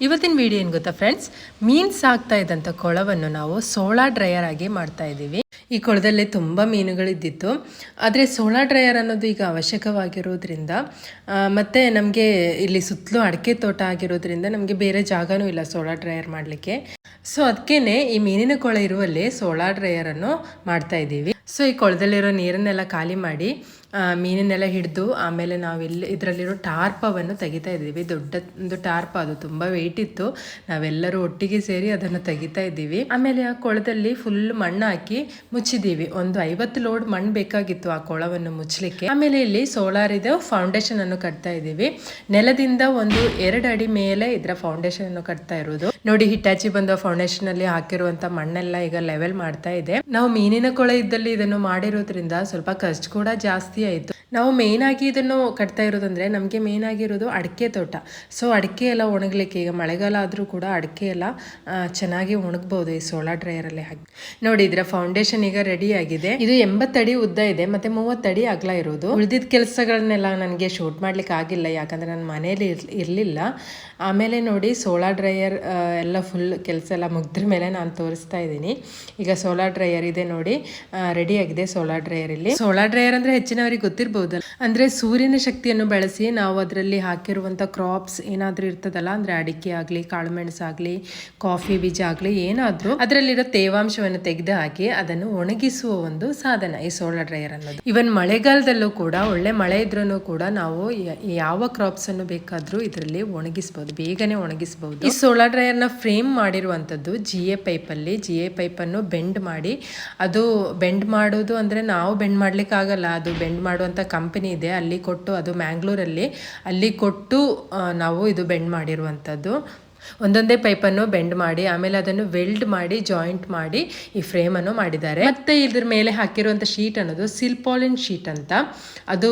ಇವತ್ತಿನ ವಿಡಿಯೋ ಏನು ಗೊತ್ತಾ ಫ್ರೆಂಡ್ಸ್, ಮೀನು ಸಾಕ್ತಾ ಇದ್ದಂಥ ಕೊಳವನ್ನು ನಾವು ಸೋಲಾರ್ ಡ್ರೈಯರ್ ಆಗಿ ಮಾಡ್ತಾ ಇದ್ದೀವಿ. ಈ ಕೊಳದಲ್ಲಿ ತುಂಬ ಮೀನುಗಳಿದ್ದಿತ್ತು, ಆದರೆ ಸೋಲಾರ್ ಡ್ರೈಯರ್ ಅನ್ನೋದು ಈಗ ಅವಶ್ಯಕವಾಗಿರೋದ್ರಿಂದ ಮತ್ತು ನಮಗೆ ಇಲ್ಲಿ ಸುತ್ತಲೂ ಅಡಿಕೆ ತೋಟ ಆಗಿರೋದ್ರಿಂದ ನಮಗೆ ಬೇರೆ ಜಾಗನೂ ಇಲ್ಲ ಸೋಲಾರ್ ಡ್ರೈಯರ್ ಮಾಡಲಿಕ್ಕೆ. ಸೊ ಅದಕ್ಕೇ ಈ ಮೀನಿನ ಕೊಳ ಇರುವಲ್ಲಿ ಸೋಲಾರ್ ಡ್ರೈಯರನ್ನು ಮಾಡ್ತಾ ಇದ್ದೀವಿ. ಸೊ ಈ ಕೊಳದಲ್ಲಿರೋ ನೀರನ್ನೆಲ್ಲ ಖಾಲಿ ಮಾಡಿ ಮೀನನ್ನೆಲ್ಲ ಹಿಡಿದು ಆಮೇಲೆ ನಾವಿಲ್ಲಿ ಇದರಲ್ಲಿರೋ ಟಾರ್ಪವನ್ನು ತೆಗಿತಾ ಇದ್ದೀವಿ. ದೊಡ್ಡದೊಂದು ಟಾರ್ಪ, ಅದು ತುಂಬ ವೆಯ್ಟ್ ಇತ್ತು. ನಾವೆಲ್ಲರೂ ಒಟ್ಟಿಗೆ ಸೇರಿ ಅದನ್ನು ತೆಗಿತಾ ಇದ್ದೀವಿ. ಆಮೇಲೆ ಆ ಕೊಳದಲ್ಲಿ ಫುಲ್ ಮಣ್ಣು ಹಾಕಿ ಮುಚ್ಚಿದ್ದೀವಿ. ಒಂದು 50 ಲೋಡ್ ಮಣ್ಣು ಬೇಕಾಗಿತ್ತು ಆ ಕೊಳವನ್ನು ಮುಚ್ಚಲಿಕ್ಕೆ. ಆಮೇಲೆ ಇಲ್ಲಿ ಸೋಲಾರ್ ಇದೆ ಫೌಂಡೇಶನ್ ಅನ್ನು ಕಟ್ತಾ ಇದ್ದೀವಿ. ನೆಲದಿಂದ ಒಂದು 2 ಅಡಿ ಮೇಲೆ ಇದರ ಫೌಂಡೇಶನ್ ಅನ್ನು ಕಟ್ತಾ ಇರೋದು. ನೋಡಿ, ಹಿಟಾಚಿ ಬಂದ ಫೌಂಡೇಶನ್ ಅಲ್ಲಿ ಹಾಕಿರುವಂತ ಮಣ್ಣೆಲ್ಲ ಈಗ ಲೆವೆಲ್ ಮಾಡ್ತಾ ಇದೆ. ನಾವು ಮೀನಿನ ಕೊಳ ಇದ್ದಲ್ಲಿ ಇದನ್ನು ಮಾಡಿರೋದ್ರಿಂದ ಸ್ವಲ್ಪ ಖರ್ಚು ಕೂಡ ಜಾಸ್ತಿ ಆಯಿತು. ನಾವು ಮೇನ್ ಆಗಿ ಇದನ್ನು ಕಟ್ತಾ ಇರೋದಂದ್ರೆ ನಮಗೆ ಮೇನ್ ಆಗಿರೋದು ಅಡಿಕೆ ತೋಟ. ಸೊ ಅಡಿಕೆ ಎಲ್ಲ ಒಣಗಲಿಕ್ಕೆ ಈಗ ಮಳೆಗಾಲ ಆದರೂ ಕೂಡ ಅಡಿಕೆ ಎಲ್ಲ ಚೆನ್ನಾಗಿ ಒಣಗಬಹುದು ಈ ಸೋಲಾರ್ ಡ್ರೈಯರ್ ಅಲ್ಲಿ ಹಾಕಿ. ನೋಡಿ, ಇದರ ಫೌಂಡೇಶನ್ ಈಗ ರೆಡಿ ಆಗಿದೆ. ಇದು 80 ಅಡಿ ಉದ್ದ ಇದೆ ಮತ್ತೆ 30 ಅಡಿ ಅಗಲ ಇರೋದು. ಉಳಿದಿದ್ದ ಕೆಲಸಗಳನ್ನೆಲ್ಲ ನನಗೆ ಶೂಟ್ ಮಾಡ್ಲಿಕ್ಕೆ ಆಗಿಲ್ಲ, ಯಾಕಂದ್ರೆ ನನ್ನ ಮನೇಲಿ ಇರಲಿಲ್ಲ. ಆಮೇಲೆ ನೋಡಿ, ಸೋಲಾರ್ ಡ್ರೈಯರ್ ಎಲ್ಲ ಫುಲ್ ಕೆಲಸ ಎಲ್ಲ ಮುಗ್ದ್ರ ಮೇಲೆ ನಾನು ತೋರಿಸ್ತಾ ಇದ್ದೀನಿ. ಈಗ ಸೋಲಾರ್ ಡ್ರೈಯರ್ ಇದೆ ನೋಡಿ, ರೆಡಿ ಆಗಿದೆ ಸೋಲಾರ್ ಡ್ರೈಯರ್. ಇಲ್ಲಿ ಸೋಲಾರ್ ಡ್ರೈಯರ್ ಅಂದ್ರೆ ಹೆಚ್ಚಿನವರಿಗೆ ಗೊತ್ತಿರಬಹುದು, ಅಂದ್ರೆ ಸೂರ್ಯನ ಶಕ್ತಿಯನ್ನು ಬಳಸಿ ನಾವು ಅದರಲ್ಲಿ ಹಾಕಿರುವಂತ ಕ್ರಾಪ್ಸ್ ಏನಾದ್ರೂ ಇರ್ತದಲ್ಲ, ಅಂದ್ರೆ ಅಡಿಕೆ ಆಗ್ಲಿ, ಕಾಳುಮೆಣಸು ಆಗ್ಲಿ, ಕಾಫಿ ಬೀಜ ಆಗ್ಲಿ, ಏನಾದ್ರೂ ಅದರಲ್ಲಿರೋ ತೇವಾಂಶವನ್ನು ತೆಗೆದು ಹಾಕಿ ಅದನ್ನು ಒಣಗಿಸುವ ಒಂದು ಸಾಧನ ಈ ಸೋಲಾರ್ ಡ್ರೈಯರ್ ಅನ್ನೋದು. ಇವನ್ ಮಳೆಗಾಲದಲ್ಲೂ ಕೂಡ ಒಳ್ಳೆ ಮಳೆ ಇದ್ರೂ ಕೂಡ ನಾವು ಯಾವ ಕ್ರಾಪ್ಸ್ ಅನ್ನು ಬೇಕಾದ್ರೂ ಇದರಲ್ಲಿ ಒಣಗಿಸಬಹುದು, ಬೇಗನೆ ಒಣಗಿಸಬಹುದು. ಈ ಸೋಲಾರ್ ಡ್ರೈಯರ್ ನ ಫ್ರೇಮ್ ಮಾಡಿರುವಂತದ್ದು GA ಪೈಪ್ ಅಲ್ಲಿ. GA ಪೈಪ್ ಅನ್ನು ಬೆಂಡ್ ಮಾಡಿ, ಅದು ಬೆಂಡ್ ಮಾಡೋದು ಅಂದ್ರೆ ನಾವು ಬೆಂಡ್ ಮಾಡ್ಲಿಕ್ಕೆ ಆಗಲ್ಲ, ಅದು ಬೆಂಡ್ ಮಾಡುವಂತ ಕಂಪನಿ ಇದೆ, ಅಲ್ಲಿ ಕೊಟ್ಟು, ಅದು ಮ್ಯಾಂಗ್ಳೂರಲ್ಲಿ, ಅಲ್ಲಿ ಕೊಟ್ಟು ನಾವು ಇದು ಬೆಂಡ್ ಮಾಡಿರುವಂಥದ್ದು. ಒಂದೊಂದೇ ಪೈಪನ್ನು ಬೆಂಡ್ ಮಾಡಿ ಆಮೇಲೆ ಅದನ್ನು ವೆಲ್ಡ್ ಮಾಡಿ ಜಾಯಿಂಟ್ ಮಾಡಿ ಈ ಫ್ರೇಮ್ ಅನ್ನು ಮಾಡಿದ್ದಾರೆ. ಮತ್ತೆ ಇದ್ರ ಮೇಲೆ ಹಾಕಿರುವಂತ ಶೀಟ್ ಅನ್ನೋದು ಸಿಲ್ಪಾಲಿನ್ ಶೀಟ್ ಅಂತ, ಅದು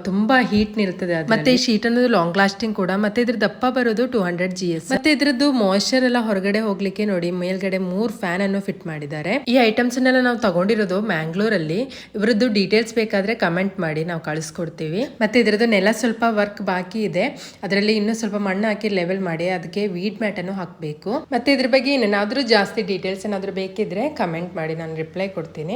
ತುಂಬಾ ಹೀಟ್ ನಿಲ್ತದೆ. ಮತ್ತೆ ಈ ಶೀಟ್ ಅನ್ನೋದು ಲಾಂಗ್ ಲಾಸ್ಟಿಂಗ್ ಕೂಡ. ಮತ್ತೆ ಇದ್ರ ದಪ್ಪ ಬರೋದು 200 GS. ಮತ್ತೆ ಇದ್ರದ್ದು ಮಾಯಿಶ್ಚರ್ ಎಲ್ಲ ಹೊರಗಡೆ ಹೋಗ್ಲಿಕ್ಕೆ ನೋಡಿ ಮೇಲ್ಗಡೆ 3 ಫ್ಯಾನ್ ಅನ್ನು ಫಿಟ್ ಮಾಡಿದ್ದಾರೆ. ಈ ಐಟಮ್ಸ್ ಅನ್ನೆಲ್ಲ ನಾವು ತಗೊಂಡಿರೋದು ಮ್ಯಾಂಗ್ಳೂರಲ್ಲಿ. ಇವರದ್ದು ಡೀಟೇಲ್ಸ್ ಬೇಕಾದ್ರೆ ಕಮೆಂಟ್ ಮಾಡಿ, ನಾವು ಕಳಿಸ್ಕೊಡ್ತೀವಿ. ಮತ್ತೆ ಇದ್ರದ್ದು ನೆಲ ಸ್ವಲ್ಪ ವರ್ಕ್ ಬಾಕಿ ಇದೆ, ಅದರಲ್ಲಿ ಇನ್ನೂ ಸ್ವಲ್ಪ ಮಣ್ಣು ಹಾಕಿ ಲೆವೆಲ್ ಮಾಡಿ ಅದಕ್ಕೆ ಮ್ಯಾಟ್ ಅನ್ನು ಹಾಕಬೇಕು. ಮತ್ತೆ ಇದ್ರ ಬಗ್ಗೆ ಏನಾದ್ರೂ ಜಾಸ್ತಿ ಡೀಟೇಲ್ಸ್ ಏನಾದ್ರೂ ಬೇಕಿದ್ರೆ ಕಮೆಂಟ್ ಮಾಡಿ, ನಾನು ರಿಪ್ಲೈ ಕೊಡ್ತೀನಿ.